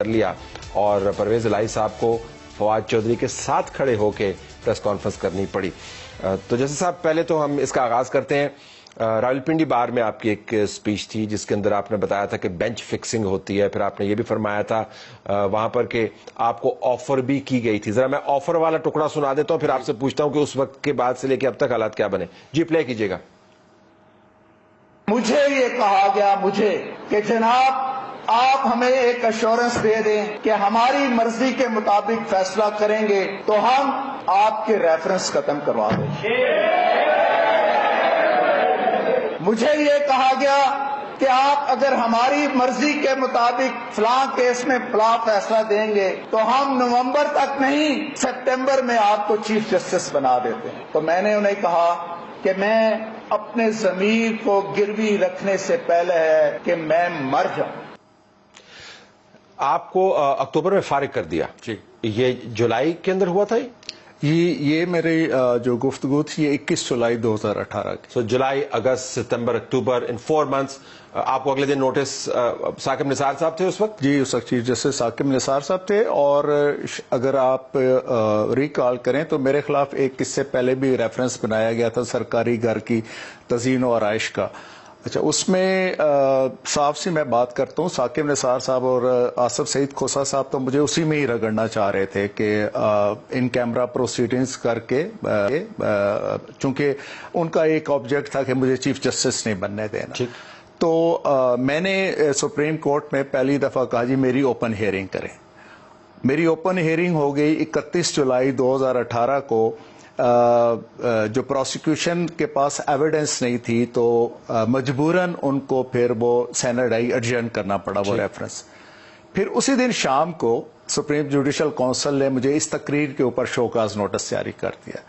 کر لیا اور پرویز الہی صاحب کو فواد چودھری کے ساتھ کھڑے ہو کے پریس کانفرنس کرنی پڑی. تو جیسے صاحب پہلے تو ہم اس کا آغاز کرتے ہیں. راولپنڈی بار میں آپ کی ایک سپیچ تھی جس کے اندر آپ نے بتایا تھا کہ بینچ فکسنگ ہوتی ہے, پھر آپ نے یہ بھی فرمایا تھا وہاں پر کہ آپ کو آفر بھی کی گئی تھی. ذرا میں آفر والا ٹکڑا سنا دیتا ہوں, پھر آپ سے پوچھتا ہوں کہ اس وقت کے بعد سے لے کے اب تک حالات کیا بنے. جی پلے کیجیے گا. مجھے یہ کہا گیا کہ جناب آپ ہمیں ایک ایشورنس دے دیں کہ ہماری مرضی کے مطابق فیصلہ کریں گے تو ہم آپ کے ریفرنس ختم کروا دیں گے. مجھے یہ کہا گیا کہ آپ اگر ہماری مرضی کے مطابق فلاں کیس میں فلاں فیصلہ دیں گے تو ہم نومبر تک نہیں سپٹمبر میں آپ کو چیف جسٹس بنا دیتے ہیں. تو میں نے انہیں کہا کہ میں اپنے ضمیر کو گروی رکھنے سے پہلے ہے کہ میں مر جاؤں. آپ کو اکتوبر میں فارغ کر دیا. یہ جولائی کے اندر ہوا تھا. یہ میری جو گفتگو تھی یہ 21 جولائی 2018 کی. سو جولائی, اگست, ستمبر, اکتوبر, ان 4 months. آپ کو اگلے دن نوٹس ثاقب نثار صاحب تھے اس وقت؟ جی اس وقت چیف جسٹس ثاقب نثار صاحب تھے. اور اگر آپ ریکال کریں تو میرے خلاف ایک اس سے پہلے بھی ریفرنس بنایا گیا تھا سرکاری گھر کی تزئین و آرائش کا. اچھا, اس میں صاف سی میں بات کرتا ہوں. ثاقب نثار صاحب اور آصف سعید کھوسا صاحب تو مجھے اسی میں ہی رگڑنا چاہ رہے تھے کہ ان کیمرہ پروسیڈنگز کر کے, چونکہ ان کا ایک آبجیکٹ تھا کہ مجھے چیف جسٹس نہیں بننے دینا. تو میں نے سپریم کورٹ میں پہلی دفعہ کہا جی میری اوپن ہیئرنگ کریں. میری اوپن ہیئرنگ ہو گئی 31 جولائی 2018 کو. جو پروسیکیوشن کے پاس ایویڈنس نہیں تھی تو مجبوراً ان کو پھر وہ سینڈائی ایڈجرن کرنا پڑا وہ ریفرنس. پھر اسی دن شام کو سپریم جوڈیشل کونسل نے مجھے اس تقریر کے اوپر شوکاز نوٹس جاری کر دیا.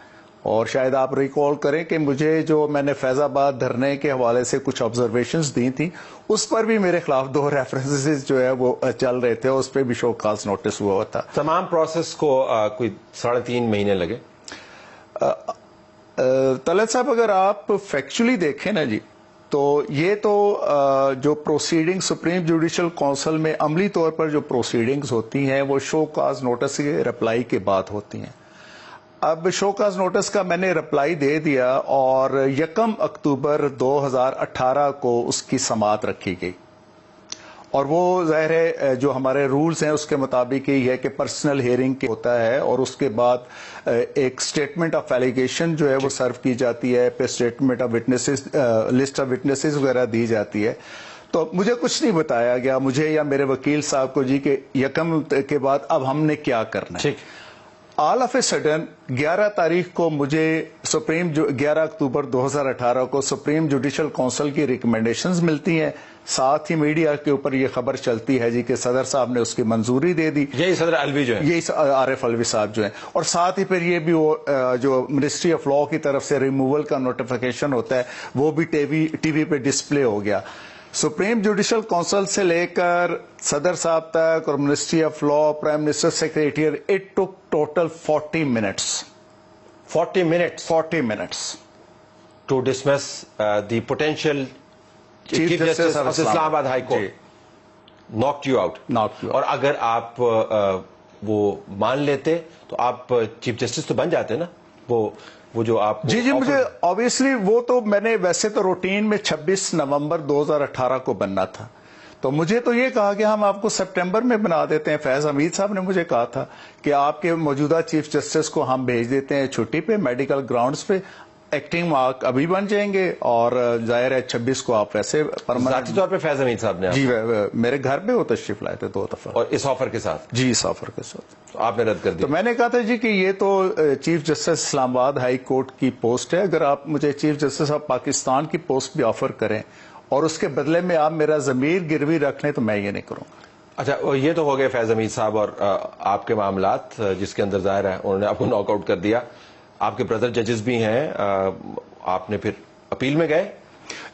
اور شاید آپ ریکال کریں کہ مجھے جو میں نے فیض آباد دھرنے کے حوالے سے کچھ آبزرویشنز دی تھیں اس پر بھی میرے خلاف 2 ریفرنسز جو ہے وہ چل رہے تھے, اس پہ بھی شوکاز نوٹس ہوا تھا. تمام پروسیس کو کوئی 3.5 مہینے لگے. طلعت صاحب اگر آپ فیکچولی دیکھیں نا جی تو یہ تو جو پروسیڈنگ سپریم جوڈیشل کونسل میں عملی طور پر جو پروسیڈنگز ہوتی ہیں وہ شو کاز نوٹس کے رپلائی کے بعد ہوتی ہیں. اب شو کاز نوٹس کا میں نے رپلائی دے دیا اور 1 اکتوبر 2018 کو اس کی سماعت رکھی گئی. اور وہ ظاہر ہے جو ہمارے رولز ہیں اس کے مطابق یہ ہے کہ پرسنل ہیئرنگ ہوتا ہے اور اس کے بعد ایک سٹیٹمنٹ آف ایلیگیشن جو ہے وہ سرو کی جاتی ہے, پھر statement of witnesses, list of witnesses وغیرہ دی جاتی ہے. تو مجھے کچھ نہیں بتایا گیا مجھے یا میرے وکیل صاحب کو جی کہ 1 کے بعد اب ہم نے کیا کرنا ہے. آل آف اے سڈن 11 تاریخ کو مجھے 11 اکتوبر 2018 کو سپریم جوڈیشل کونسل کی ریکمنڈیشنز ملتی ہیں. ساتھ ہی میڈیا کے اوپر یہ خبر چلتی ہے جی کہ صدر صاحب نے اس کی منظوری دے دی. یہی صدر الوی جو ہے, یہی عارف الوی صاحب جو ہیں. اور ساتھ ہی پھر یہ بھی وہ جو منسٹری آف لا کی طرف سے ریموول کا نوٹیفیکیشن ہوتا ہے وہ بھی ٹی وی پہ ڈسپلے ہو گیا. سپریم جوڈیشل کونسل سے لے کر صدر صاحب تک اور ministry of law, prime minister secretariat, it took total 40 minutes. 40 minutes to dismiss the potential chief justice of Islamabad high court. Knocked you out. اور اگر آپ وہ مان لیتے تو آپ چیف جسٹس تو بن جاتے نا. وہ جو آپ جی مجھے obviously وہ تو میں نے ویسے تو روٹین میں 26 نومبر 2018 کو بننا تھا. تو مجھے تو یہ کہا کہ ہم آپ کو سپٹمبر میں بنا دیتے ہیں. فیض حمید صاحب نے مجھے کہا تھا کہ آپ کے موجودہ چیف جسٹس کو ہم بھیج دیتے ہیں چھٹی پہ میڈیکل گراؤنڈز پہ, ایکٹنگ مارک ابھی بن جائیں گے اور ظاہر ہے 26 کو آپ ویسے ذاتی طور پہ فیض حمید صاحب نے جی میرے گھر پہ وہ تشریف لائے تھے 2 دفعہ. اور اس آفر کے ساتھ؟ جی اس آفر کے ساتھ. تو آپ نے رد کر دیا. تو میں نے کہا تھا جی کہ یہ تو چیف جسٹس اسلام آباد ہائی کورٹ کی پوسٹ ہے, اگر آپ مجھے چیف جسٹس آف پاکستان کی پوسٹ بھی آفر کریں اور اس کے بدلے میں آپ میرا ضمیر گروی رکھ لیں تو میں یہ نہیں کروں گا. اچھا, یہ تو ہو گئے فیض حمید صاحب اور آپ کے معاملات جس کے اندر ظاہر ہے انہوں نے آپ کو ناک آؤٹ کر دیا. آپ کے بردر ججز بھی ہیں, آپ نے پھر اپیل میں گئے؟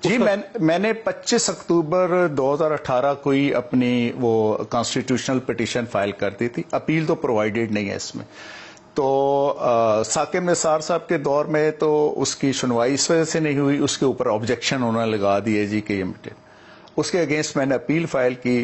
جی میں نے 25 اکتوبر 2018 کو ہی اپنی وہ کانسٹیٹیوشنل پٹیشن فائل کر دی تھی. اپیل تو پرووائڈیڈ نہیں ہے اس میں. تو ثاقب نثار صاحب کے دور میں تو اس کی سنوائی اس وجہ سے نہیں ہوئی, اس کے اوپر آبجیکشن انہوں نے لگا دیے جی کہ یہ اس کے اگینسٹ میں نے اپیل فائل کی.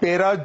13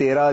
13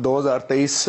2023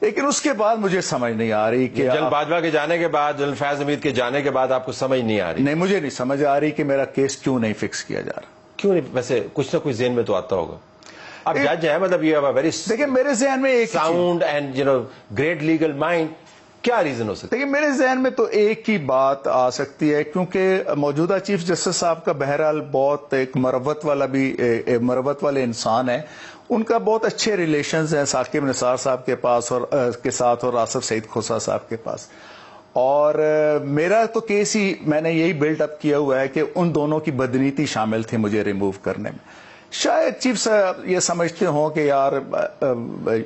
لیکن اس کے بعد مجھے سمجھ نہیں آ رہی کہ جنرل باجوہ کے جانے کے بعد، جنرل فیاض حمید کے جانے کے بعد آپ کو سمجھ نہیں آ رہی؟ نہیں، مجھے نہیں سمجھ آ رہی کہ میرا کیس کیوں نہیں فکس کیا جا رہا. کیوں نہیں؟ ویسے کچھ نہ کچھ ذہن میں تو آتا ہوگا. آپ جج ہیں، مطلب یہ ویری دیکھیں میرے ذہن میں ایک sound and great legal mind, کیا ریزن ہو سکتا ہے؟ دیکھیں میرے ذہن میں تو ایک ہی بات آ سکتی ہے، کیونکہ موجودہ چیف جسٹس صاحب کا بہرحال بہت ایک مروت والے انسان ہے. ان کا بہت اچھے ریلیشنز ہیں ثاقب نثار صاحب کے پاس اور کے ساتھ، اور آصف سعید کھوسہ صاحب کے پاس. اور میرا تو کیس ہی میں نے یہی بلڈ اپ کیا ہوا ہے کہ ان دونوں کی بدنیتی شامل تھی مجھے ریموو کرنے میں. شاید چیف صاحب یہ سمجھتے ہوں کہ یار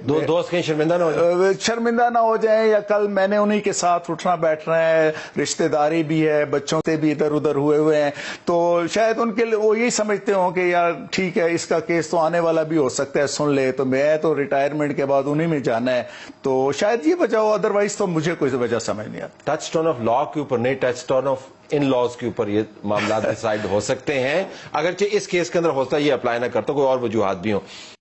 دوست کہیں شرمندہ نہ ہو جائیں، یا کل میں نے انہی کے ساتھ اٹھنا بیٹھنا ہے، رشتہ داری بھی ہے، بچوں سے بھی ادھر ادھر ہوئے ہیں، تو شاید ان کے لیے وہ یہی سمجھتے ہوں کہ یار ٹھیک ہے اس کا کیس تو آنے والا بھی ہو سکتا ہے، سن لے، تو میں تو ریٹائرمنٹ کے بعد انہی میں جانا ہے، تو شاید یہ وجہ ہو. ادروائز تو مجھے کوئی وجہ سمجھ نہیں آتی. ٹچ ٹون آف لا کے اوپر نہیں، touch tone of in laws کے اوپر یہ معاملات ڈیسائیڈ ہو سکتے ہیں، اگرچہ اس کیس کے اندر ہوتا ہے یہ اپلائی نہ کرتا، کوئی اور وجوہات بھی ہوں.